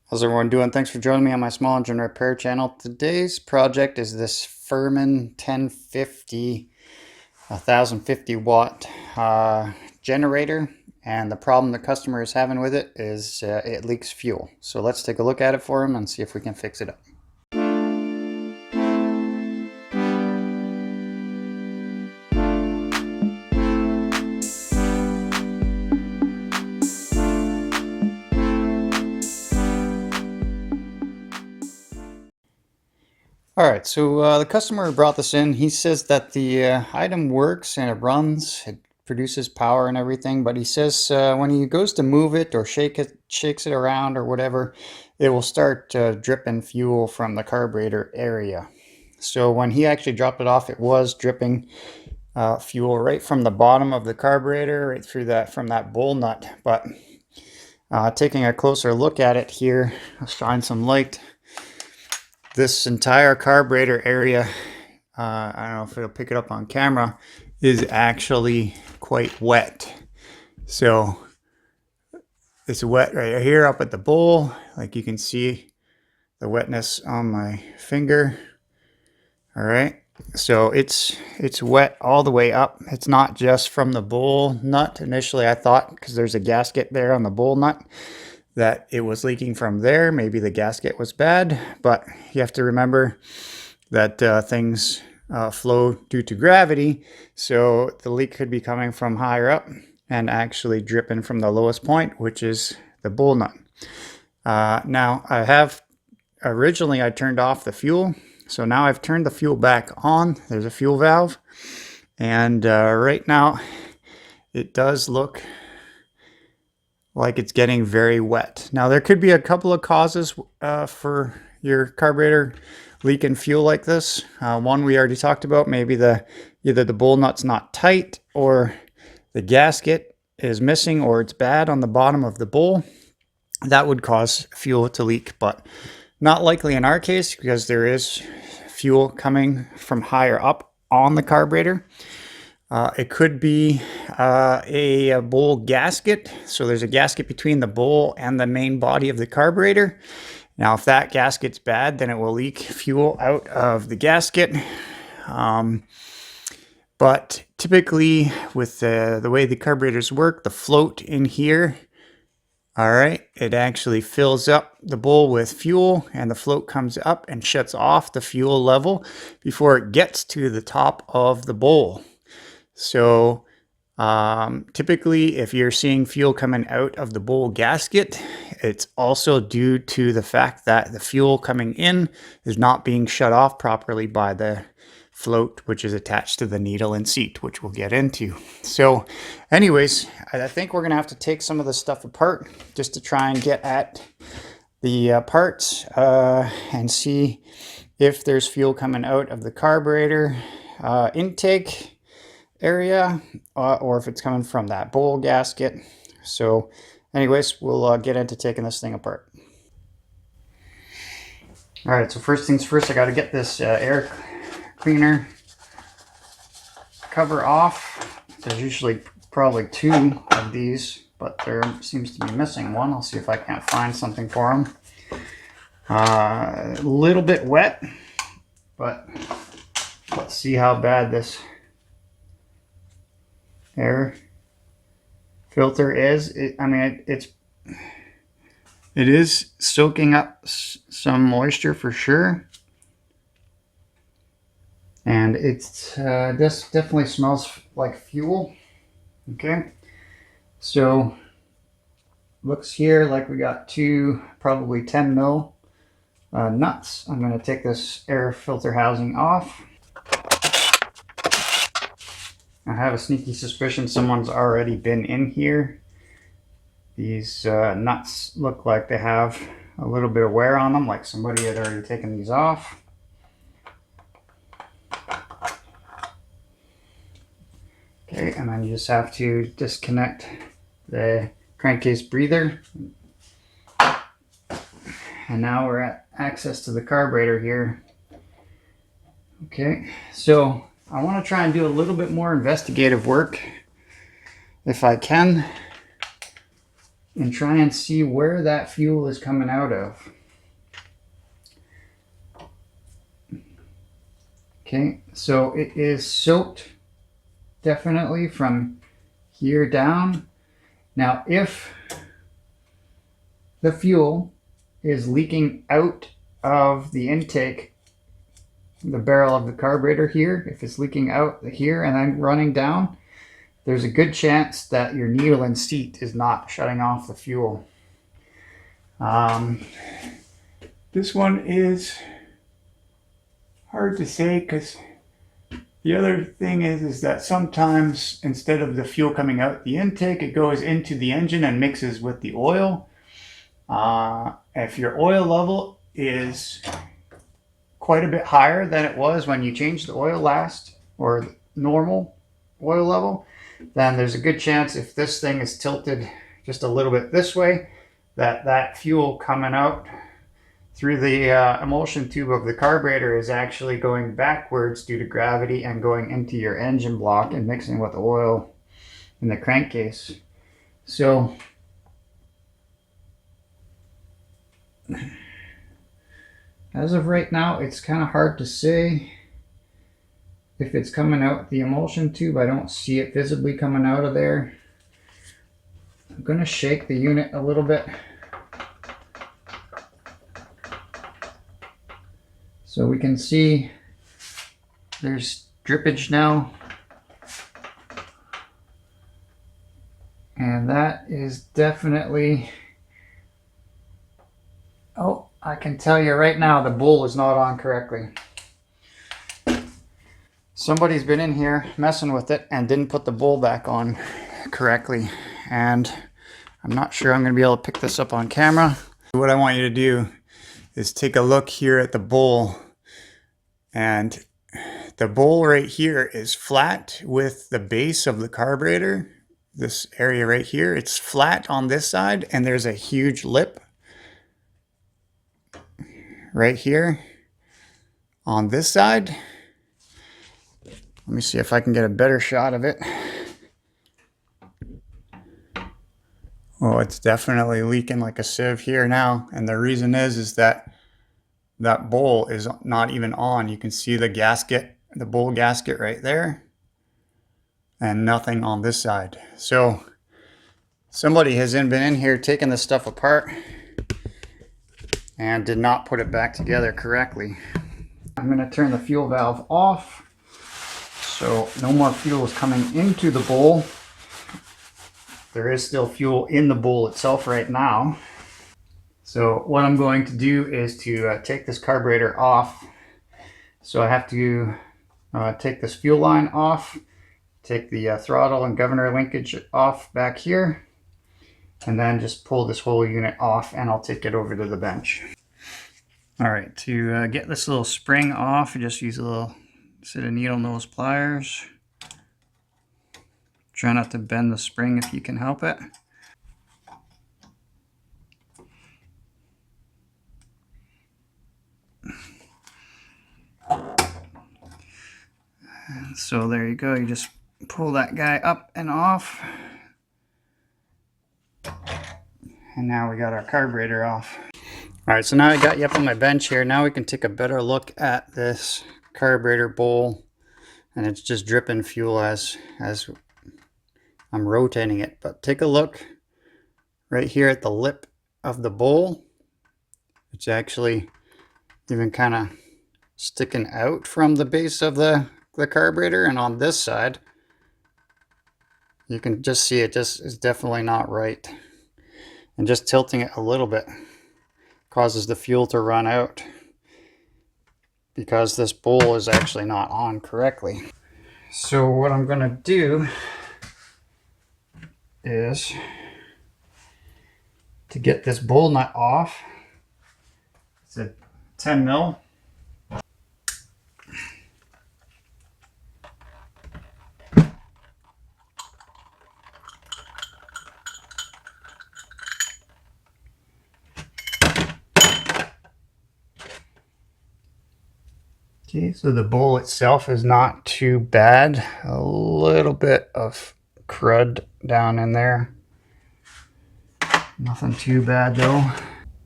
How's everyone doing? Thanks for joining me on my small engine repair channel. Today's project is this Firmen 1050, 1050 watt generator. And the problem the customer is having with it is it leaks fuel. So let's take a look at it for him and see if we can fix it up. All right, so the customer brought this in. He says that the item works and it runs, it produces power and everything, but he says when he goes to move it or shakes it around or whatever, it will start dripping fuel from the carburetor area. So when he actually dropped it off, it was dripping fuel right from the bottom of the carburetor, right through that from that bowl nut. But taking a closer look at it here, I'll shine some light. This entire carburetor area, I don't know if it'll pick it up on camera, is actually quite wet. So it's wet right here up at the bowl. Like you can see the wetness on my finger. All right. So it's wet all the way up. It's not just from the bowl nut. Initially I thought, because there's a gasket there on the bowl nut, that it was leaking from there. Maybe the gasket was bad, but you have to remember that things flow due to gravity. So the leak could be coming from higher up and actually dripping from the lowest point, which is the bowl nut. Now originally I turned off the fuel. So now I've turned the fuel back on. There's a fuel valve. And right now it does look like it's getting very wet. Now there could be a couple of causes for your carburetor leaking fuel like this. One we already talked about, maybe either the bowl nut's not tight or the gasket is missing or it's bad on the bottom of the bowl. That would cause fuel to leak, but not likely in our case because there is fuel coming from higher up on the carburetor. It could be a bowl gasket. So there's a gasket between the bowl and the main body of the carburetor. Now, if that gasket's bad, then it will leak fuel out of the gasket. But typically with the way the carburetors work, the float in here, all right, it actually fills up the bowl with fuel and the float comes up and shuts off the fuel level before it gets to the top of the bowl. So typically if you're seeing fuel coming out of the bowl gasket, it's also due to the fact that the fuel coming in is not being shut off properly by the float, which is attached to the needle and seat, which we'll get into. So anyways, I think we're gonna have to take some of this stuff apart just to try and get at the parts and see if there's fuel coming out of the carburetor intake area or if it's coming from that bowl gasket. So anyways, we'll get into taking this thing apart. All right, so first things first, I got to get this air cleaner cover off. There's usually probably two of these, but there seems to be missing one. I'll see if I can't find something for them. A little bit wet, but let's see how bad this air filter is. It is soaking up some moisture for sure, and it's this definitely smells like fuel. Okay, so looks here like we got two probably 10 mil nuts. I'm going to take this air filter housing off. I have a sneaky suspicion someone's already been in here. These nuts look like they have a little bit of wear on them, like somebody had already taken these off. Okay, and then you just have to disconnect the crankcase breather. And now we're at access to the carburetor here. Okay, so I want to try and do a little bit more investigative work if I can. and try and see where that fuel is coming out of. Okay, so it is soaked definitely from here down. Now, if the fuel is leaking out of the intake, the barrel of the carburetor here, if it's leaking out here and then running down, there's a good chance that your needle and seat is not shutting off the fuel. This one is hard to say, because the other thing is that sometimes instead of the fuel coming out the intake, it goes into the engine and mixes with the oil. If your oil level is quite a bit higher than it was when you changed the oil last, or normal oil level, then there's a good chance, if this thing is tilted just a little bit this way, that fuel coming out through the emulsion tube of the carburetor is actually going backwards due to gravity and going into your engine block and mixing with oil in the crankcase. So as of right now, it's kind of hard to say if it's coming out the emulsion tube. I don't see it visibly coming out of there. I'm going to shake the unit a little bit so we can see there's drippage now. And that is definitely, oh, I can tell you right now the bowl is not on correctly. Somebody's been in here messing with it and didn't put the bowl back on correctly. And I'm not sure I'm going to be able to pick this up on camera. What I want you to do is take a look here at the bowl. And the bowl right here is flat with the base of the carburetor. This area right here, it's flat on this side, and there's a huge lip right here on this side. Let me see if I can get a better shot of it. Oh, it's definitely leaking like a sieve here now. And the reason is that that bowl is not even on. You can see the gasket, the bowl gasket right there, and nothing on this side. So somebody has been in here taking this stuff apart and did not put it back together correctly. I'm going to turn the fuel valve off so no more fuel is coming into the bowl. There is still fuel in the bowl itself right now. So what I'm going to do is to take this carburetor off. So I have to take this fuel line off, take the throttle and governor linkage off back here, and then just pull this whole unit off, and I'll take it over to the bench. All right, to get this little spring off, you just use a little set of needle nose pliers. Try not to bend the spring if you can help it. So there you go, you just pull that guy up and off. And now we got our carburetor off. All right, so now I got you up on my bench here. Now we can take a better look at this carburetor bowl. And it's just dripping fuel as I'm rotating it. But take a look right here at the lip of the bowl. It's actually even kind of sticking out from the base of the carburetor. And on this side, you can just see it just is definitely not right. And just tilting it a little bit causes the fuel to run out because this bowl is actually not on correctly. So what I'm going to do is to get this bowl nut off. It's a 10 mil. Okay, so the bowl itself is not too bad. A little bit of crud down in there. Nothing too bad though.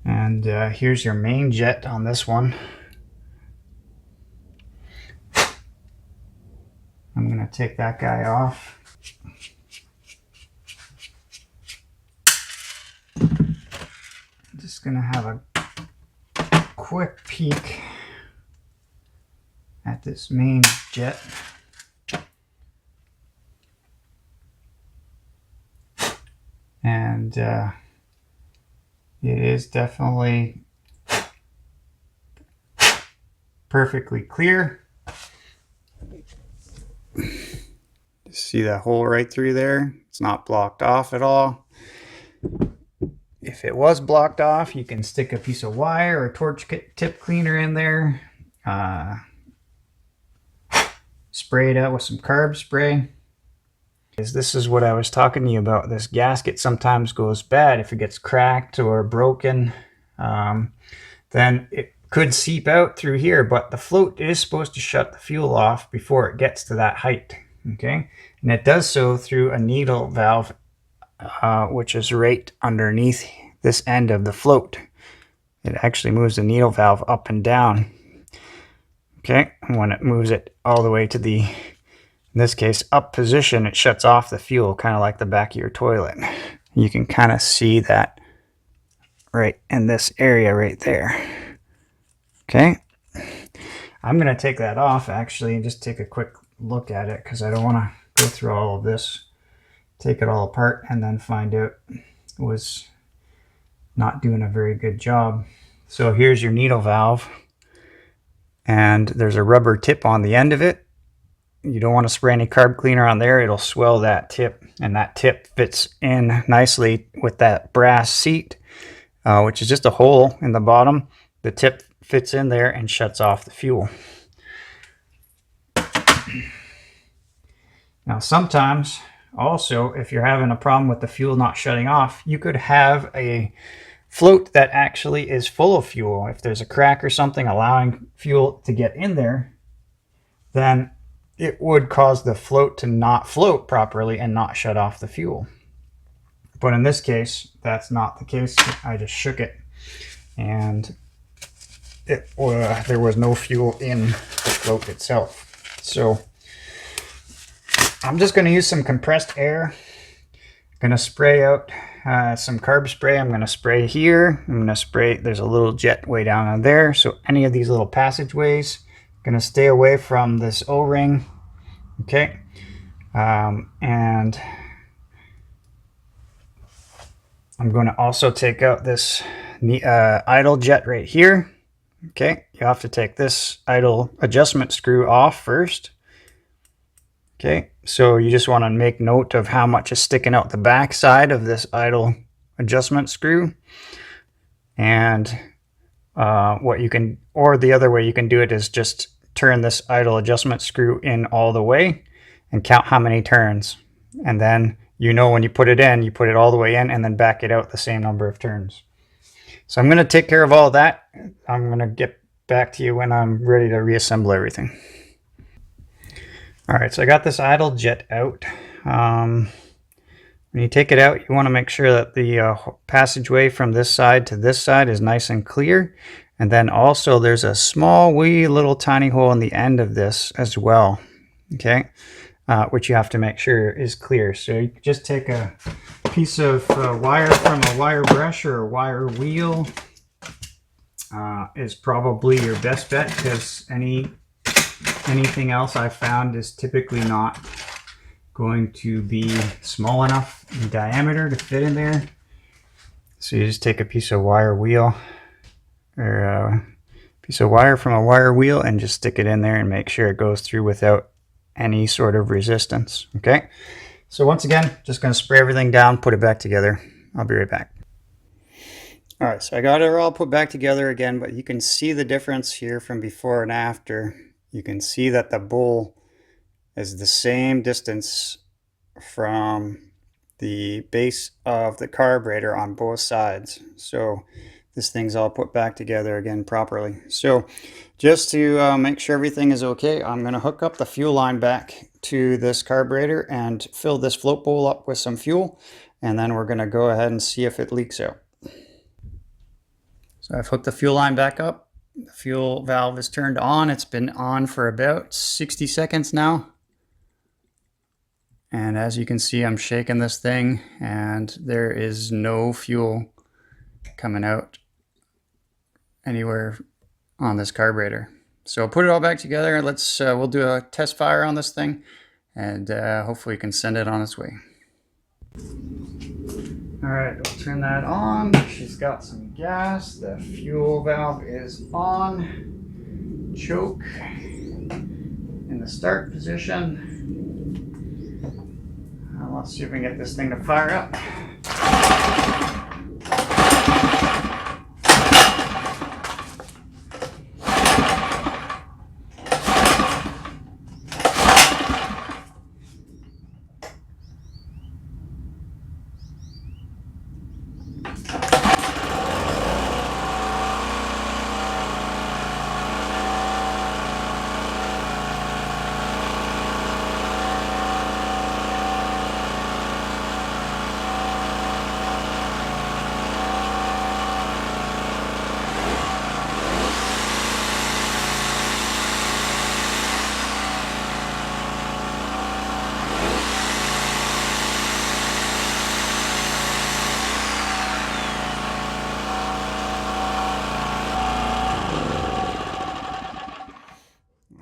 And here's your main jet on this one. I'm going to take that guy off. I'm just going to have a quick peek at this main jet. And it is definitely perfectly clear. See that hole right through there? It's not blocked off at all. If it was blocked off, you can stick a piece of wire or torch tip cleaner in there. Spray it out with some carb spray. This is what I was talking to you about. This gasket sometimes goes bad if it gets cracked or broken. Then it could seep out through here, but the float is supposed to shut the fuel off before it gets to that height. Okay, and it does so through a needle valve, which is right underneath this end of the float. It actually moves the needle valve up and down. Okay, and when it moves it all the way to the, in this case, up position, it shuts off the fuel, kind of like the back of your toilet. You can kind of see that right in this area right there. Okay, I'm going to take that off actually and just take a quick look at it, because I don't want to go through all of this, take it all apart, and then find out it was not doing a very good job. So here's your needle valve, and there's a rubber tip on the end of it. You don't want to spray any carb cleaner on there. It'll swell that tip, and that tip fits in nicely with that brass seat, which is just a hole in the bottom. The tip fits in there and shuts off the fuel. Now sometimes also, if you're having a problem with the fuel not shutting off, you could have a float that actually is full of fuel. If there's a crack or something allowing fuel to get in there, then it would cause the float to not float properly and not shut off the fuel. But in this case, that's not the case. I just shook it, and there was no fuel in the float itself. So I'm just going to use some compressed air. I'm going to spray out some carb spray. I'm going to spray here. I'm going to spray, there's a little jet way down on there. So any of these little passageways, I'm going to stay away from this O-ring. Okay. And I'm going to also take out this idle jet right here. Okay. You have to take this idle adjustment screw off first. Okay, so you just want to make note of how much is sticking out the back side of this idle adjustment screw. And what you can, or the other way you can do it is just turn this idle adjustment screw in all the way and count how many turns. And then you know when you put it in, you put it all the way in and then back it out the same number of turns. So I'm going to take care of all that. I'm going to get back to you when I'm ready to reassemble everything. All right, so I got this idle jet out. When you take it out, you want to make sure that the passageway from this side to this side is nice and clear. And then also there's a small wee little tiny hole in the end of this as well, okay, which you have to make sure is clear. So you just take a piece of wire from a wire brush or a wire wheel is probably your best bet, because anything else I've found is typically not going to be small enough in diameter to fit in there. So you just take a piece of wire wheel or a piece of wire from a wire wheel and just stick it in there and make sure it goes through without any sort of resistance. Okay, so once again, just going to spray everything down, put it back together. I'll be right back. All right, so I got it all put back together again, but you can see the difference here from before and after. You can see that the bowl is the same distance from the base of the carburetor on both sides. So this thing's all put back together again properly. So just to make sure everything is okay, I'm going to hook up the fuel line back to this carburetor and fill this float bowl up with some fuel. and then we're going to go ahead and see if it leaks out. So I've hooked the fuel line back up. The fuel valve is turned on. It's been on for about 60 seconds now. And as you can see, I'm shaking this thing and there is no fuel coming out anywhere on this carburetor. So put it all back together. Let's we'll do a test fire on this thing, and hopefully we can send it on its way. All right, we'll turn that on. She's got some gas. The fuel valve is on. Choke in the start position. Let's see if we can get this thing to fire up.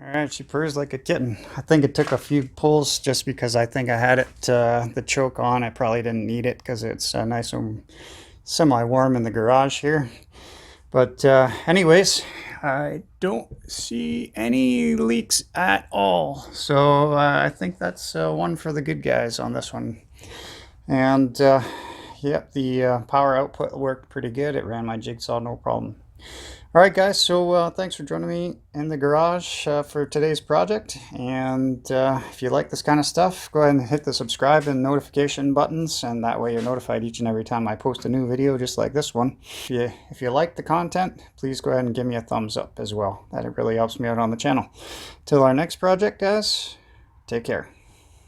Alright, she purrs like a kitten. I think it took a few pulls just because I think I had it, the choke on. I probably didn't need it because it's nice and semi-warm in the garage here. But anyways, I don't see any leaks at all. So I think that's one for the good guys on this one. And yep, the power output worked pretty good. It ran my jigsaw no problem. Alright guys, so thanks for joining me in the garage for today's project. And if you like this kind of stuff, go ahead and hit the subscribe and notification buttons, and that way you're notified each and every time I post a new video just like this one. If you like the content, please go ahead and give me a thumbs up as well. That really helps me out on the channel. Till our next project, guys, take care.